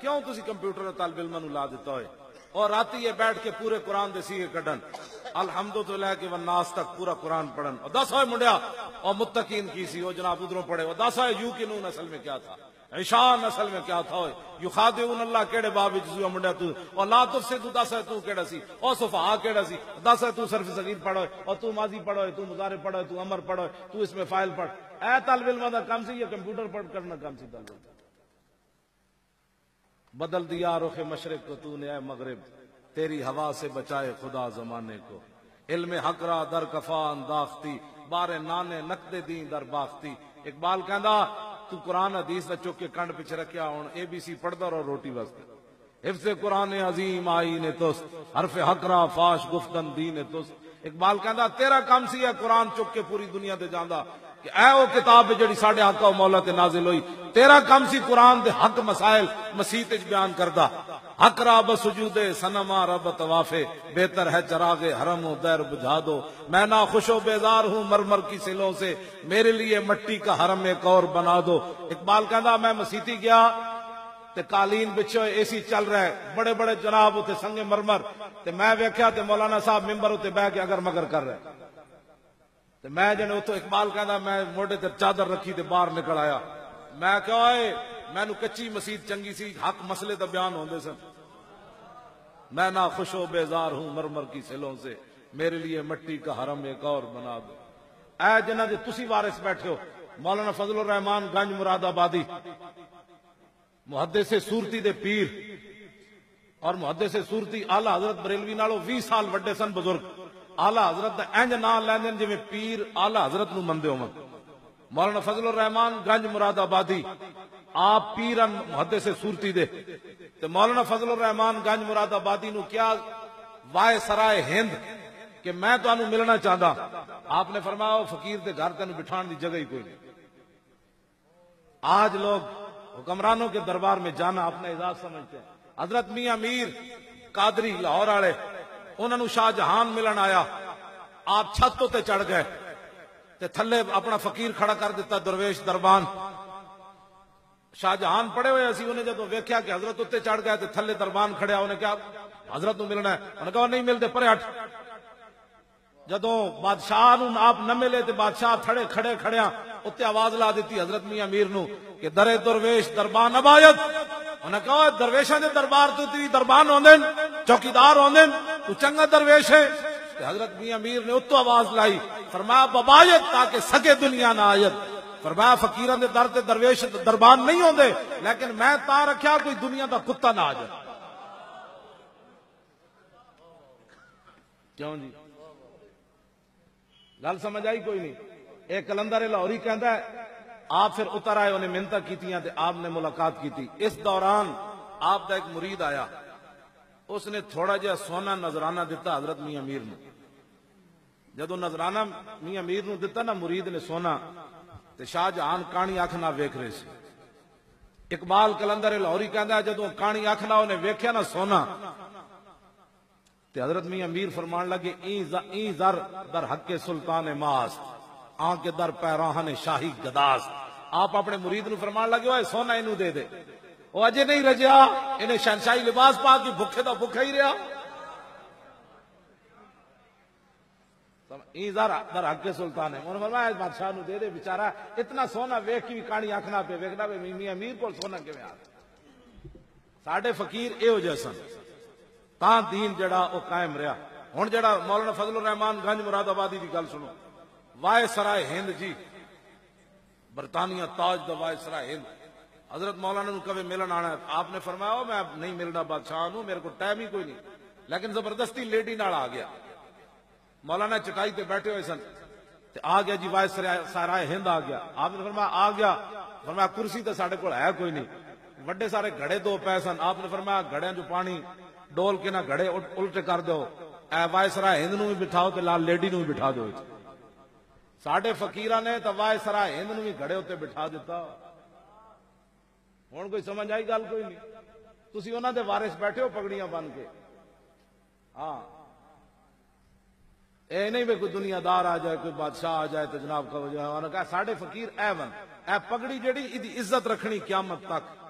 کیوں تسی کمپیوٹر طالب علم نو لا دیتا ہوئے اور راتی یہ بیٹھ کے پورے قرآن دے سیگے کڈن الحمدللہ کے والناس تک پورا قرآن پڑھن اور 10 ہوئے منڈیا اور متقین کی سی وہ جناب ادھروں پڑھے اور 10 ہوئے یوقنون اصل میں کیا تھا عشان اصل میں کیا تھا ہوئے یخادعون اللہ کیڑے باب جزو منڈیا تو اور لا تفسدوا 10 ہے تو کیڑا سی اور صفحہ کیڑا سی 10 ہے تو صرف صغیر پڑھو اور تو ماضی پڑھو تو مضارع پڑھو تو امر پڑھو تو اس میں فاعل پڑھ اے طالب علم دا کام سی یہ کمپیوٹر پڑھ کرنا کام سی طالب علم بدل دیا رخ مشرق کو تو نے اے مغرب تیری ہوا سے بچائے خدا زمانے کو علم حق را در کفا انداختی بارے نانے نقد دین در باختی اقبال کہندا تو قرآن حدیث دا چک کے کنڈ پیچھے رکھیا ہوں اے بی سی پڑھدا رہو روٹی واسطے حفظ قرآن عظیم آئین توست حرف حق را فاش گفتن دین توست اقبال کہندا تیرا کام سی ہے قرآن چک کے پوری دنیا تے جاندا کہ اے وہ کتاب جڑی ساڈے آقا و مولا تے نازل ہوئی تیرا کام سی قرآن دے حق مسائل مسیح تے بیان کردا حق را بسجود صنما رب طوافے بہتر ہے چراغ حرم و دیر بجھا دو میں نہ خوش و بیزار ہوں مرمر کی سلوں سے میرے لیے مٹی کا حرم ایک اور بنا دو اقبال کہندا میں مسیتی گیا تے قالین بچھو اے سی چل رہا ہے بڑے بڑے جناب تے سنگ مرمر تے میں ویکھیا تے مولانا صاحب ممبر تے بیٹھ کے اگر مگر کر رہے تے میں جنے اتو اقبال کہندا میں موڈے تے چادر رکھی تے باہر نکل آیا میں کہا اے میں نو کچی مسجد چنگی سی حق مسئلے تے بیان ہوندے سن میں نہ خوش و بیزار ہوں مرمر کی سلوں سے میرے لیے مٹی کا حرم ایک اور بنا دو اے جنہ دے تسی وارث بیٹھے ہو مولانا فضل الرحمان گنج مراد آبادی محدث صورتی دے پیر اور محدث صورتی اعلی حضرت بریلوی نالو 20 سال وڈے سن بزرگ اعلی حضرت دا انج نام لیندے جویں پیر اعلی حضرت نو مندے ہون مولانا فضل الرحمان گنج مراد آبادی آپ پیرن محدث صورتی دے تے مولانا فضل الرحمان گنج مراد آبادی نو کیا وائے سرائے ہند کہ میں تو انو ملنا چاہتا آپ نے فرمایا فقیر دے گھر تینو بٹھان دی جگہ ہی کوئی نہیں آج لوگ حکمرانوں کے دربار میں جانا اپنا اعزاز سمجھتے ہیں حضرت میاں میر قادری لاہور والے انہوں نے شاہ جہان ملن آیا آپ چھتوں تے چڑھ گئے تے تھلے اپنا فقیر کھڑا کر دیتا درویش دربان شاہ جہان پڑے ہوئے اسی انہیں جدو ویکھیا کہ حضرت اتنے چڑھ گئے تے تھلے دربان کھڑیا انہیں کیا حضرت نو ملنا ہے انہوں نے کہا نہیں ملتے پرے ہٹ جدو بادشاہ نو آپ نہ ملے تے بادشاہ تھڑے کھڑے کھڑیا اتنے آواز لا دیتی حضرت میاں میر نو کہ درے درویش دربان ابایت انہوں نے کہا درویشاں دے دربار تو تیری دربان ہوندے چوکیدار ہوندے تو چنگا درویش ہے کہ حضرت میاں میر نے اتو آواز لائی فرمایا ببایت تاکہ سگے دنیا نہ آیت فرمایا فقیراں دے در تے درویش دربان نہیں ہوندے لیکن میں تا رکھیا کوئی دنیا دا کتا نہ آ جائے کیوں جی گل سمجھ آئی کوئی نہیں ایک کلندر لاہوری کہندا ہے آپ پھر اتر آئے انہیں منتیں کیتیاں تے آپ نے ملاقات کی تھی اس دوران آپ دا ایک مرید آیا اس نے تھوڑا جہا سونا نذرانہ دیتا حضرت میاں میر نے جدو نذرانہ میاں میر نو دیتا نا مرید نے سونا تے شاہ جہان کانی اکھ نہ ویکھ رہے سی اقبال کلندر لاہوری کہندا ہے جدو کانی اکھ نہ انہیں ویکھیا نا سونا تے حضرت میاں میر فرمان لگے این زر در حق سلطان ماست آن کے در پیراہن شاہی گداست آپ اپنے مرید نو فرمان لگے ہوئے سونا انو دے دے وہ اجے نہیں رجیا انہیں شہنشاہی لباس پا کے بھکھے دا بھکھا ہی رہا این زر در حق سلطان ہے انہوں نے فرمایا بادشاہ نو دے دے بیچارہ اتنا سونا ویکھ کی کانی آنکھنا پہ ویکھنا پہ میاں میر کو سونا کے میں آتا ساڑھے فقیر اے ہو جیسن تاں دین جڑا او قائم رہا ہن جڑا مولانا فضل الرحمان گنج مراد آبادی دی گل سنو وائے سرائے ہند جی برطانیہ تاج دا وائے سرائے ہند حضرت مولانا نو کبھی ملن آنا ہے آپ نے فرمایا میں نہیں ملنا بادشاہ نو میرے کو ٹائم ہی کوئی نہیں لیکن زبردستی لیڈی نال آ گیا مولانا چٹائی تے بیٹھے ہوئے سن تے آ گیا جی وائے سرائے ہند آ گیا آپ نے فرمایا آ گیا فرمایا کرسی تے ساڈے کول ہے کوئی نہیں وڈے سارے گھڑے دو پے سن آپ نے فرمایا گھڑیاں جو پانی ڈول کے نہ گھڑے الٹے کر دو اے وائے سرائے ہند نو بھی بٹھاؤ تے لال لیڈی نو بھی بٹھا دو ساڈے فقیراں نے تو وائے سرائے ہند نو بھی گھڑے اتنے بٹھا دیتا ہن کوئی سمجھ آئی گل کوئی نہیں تسی انہاں دے وارث بیٹھے ہو پگڑیاں بن کے ہاں اے نہیں بھی کوئی دنیا دار آ جائے کوئی بادشاہ آ جائے تو جناب کا وجہ ساڈے فقیر اے بن اے پگڑی جڑی ادی عزت رکھنی قیامت تک